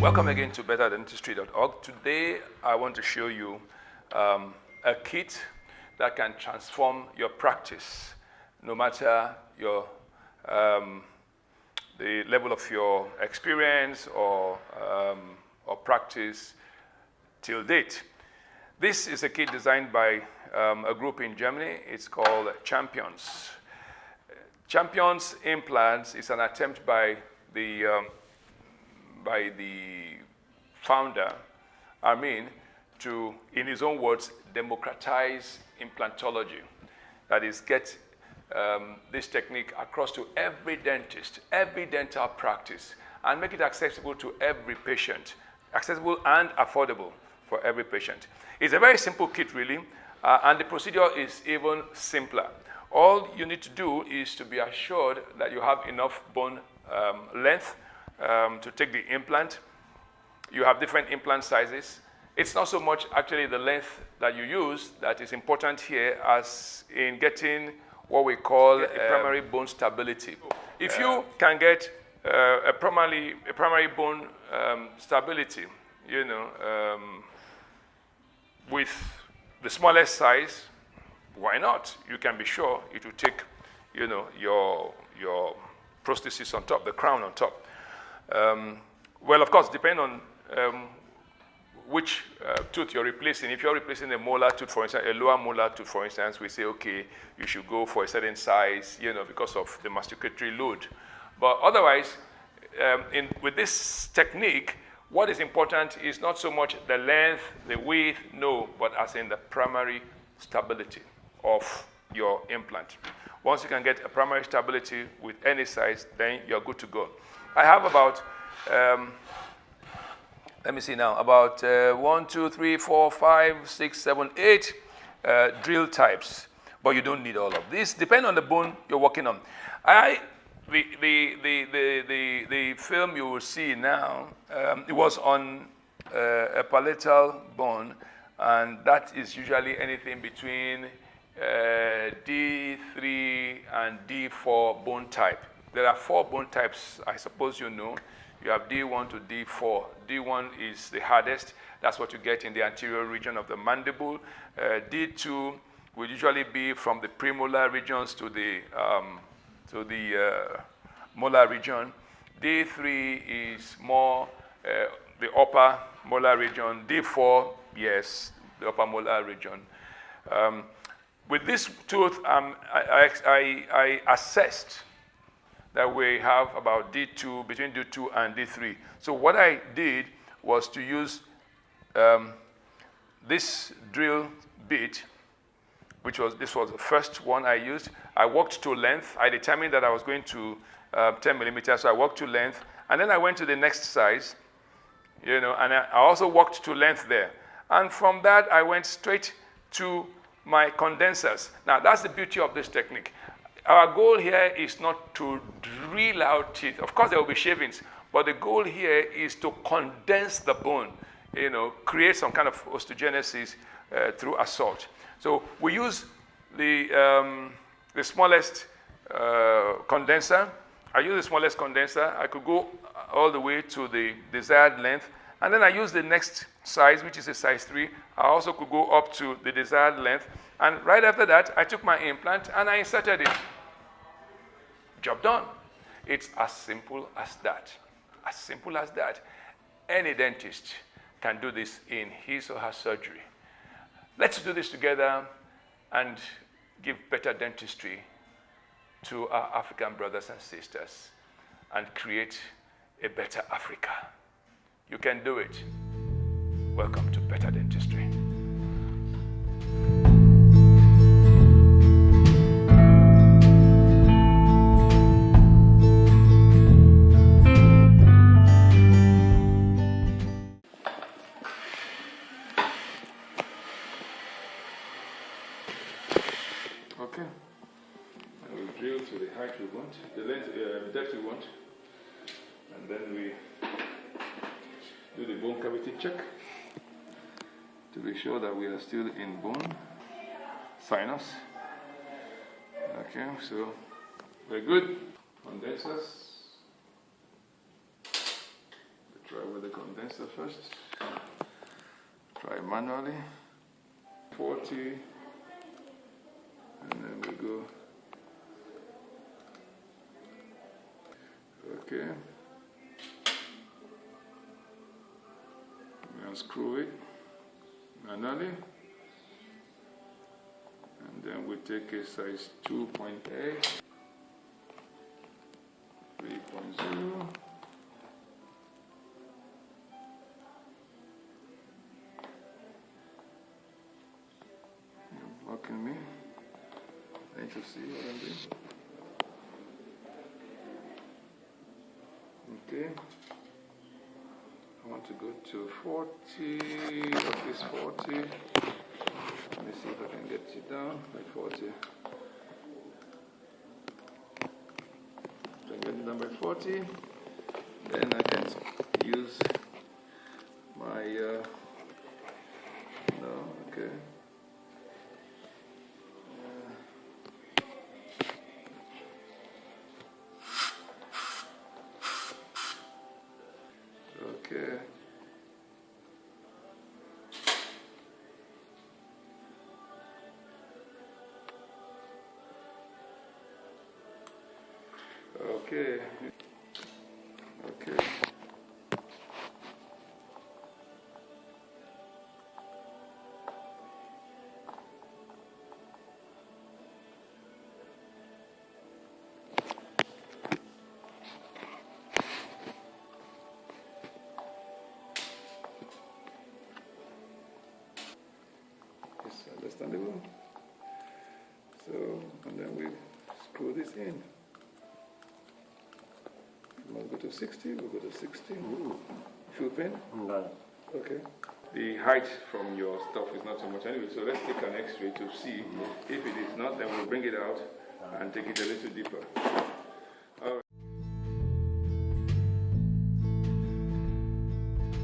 Welcome again to betterdentistry.org. Today I want to show you a kit that can transform your practice, no matter your the level of your experience or practice till date. This is a kit designed by a group in Germany. It's called Champions. Champions Implants is an attempt by the founder, Armin, to, in his own words, democratize implantology. That is, get this technique across to every dentist, every dental practice, and make it accessible to every patient, accessible and affordable for every patient. It's a very simple kit, really, and the procedure is even simpler. All you need to do is to be assured that you have enough bone length to take the implant. You have different implant sizes. It's not so much actually the length that you use that is important here as in getting what we call a primary bone stability. If you can get a primary bone stability, with the smallest size, why not? You can be sure it will take, your prosthesis on top, the crown on top. Well, of course, depending on which tooth you're replacing. If you're replacing a molar tooth, for instance, a lower molar tooth, for instance, we say, okay, you should go for a certain size, because of the masticatory load. But otherwise, with this technique, what is important is not so much the length, the width, no, but as in the primary stability of your implant. Once you can get a primary stability with any size, then you're good to go. I have about, let me see now, about 1, 2, 3, 4, 5, 6, 7, 8 drill types. But you don't need all of this. Depending on the bone you're working on. The film you will see now, it was on a palatal bone, and that is usually anything between D3 and D4 bone type. There are 4 bone types, I suppose you know. You have D1 to D4. D1 is the hardest. That's what you get in the anterior region of the mandible. D2 will usually be from the premolar regions to the molar region. D3 is more the upper molar region. D4, yes, the upper molar region. With this tooth, I assessed that we have about D2, between D2 and D3. So what I did was to use this drill bit, this was the first one I used. I worked to length. I determined that I was going to 10 millimeters, so I worked to length. And then I went to the next size, and I also worked to length there. And from that, I went straight to my condensers. Now, that's the beauty of this technique. Our goal here is not to drill out teeth. Of course, there will be shavings, but the goal here is to condense the bone, create some kind of osteogenesis through assault. So we use the smallest condenser. I use the smallest condenser. I could go all the way to the desired length, and then I use the next size, which is a size 3. I also could go up to the desired length, and right after that, I took my implant and I inserted it. Job done. It's as simple as that. As simple as that. Any dentist can do this in his or her surgery. Let's do this together and give better dentistry to our African brothers and sisters and create a better Africa. You can do it. Welcome to Better Dentistry. Okay, and we drill to the height we want, the length, depth we want, and then we do the bone cavity check to be sure that we are still in bone sinus. Okay, so we're good. Condensers. We try with the condenser. so first try manually. 40, and then we go. Okay. We unscrew it manually, and then we take a size 2.8, 3.0. Blocking me. I need to see what I'm doing. Okay. I want to go to 40, at least 40. Let me see if I can get it down by 40. If I get it down by 40, then I can use my, no, okay. Okay. Okay. Okay. It's understandable. So, and then we screw this in. We'll go to 60, we'll go to 60. Full pin? No. Okay. The height from your stuff is not so much anyway, so let's take an x-ray to see. If it is not, then we'll bring it out and take it a little deeper.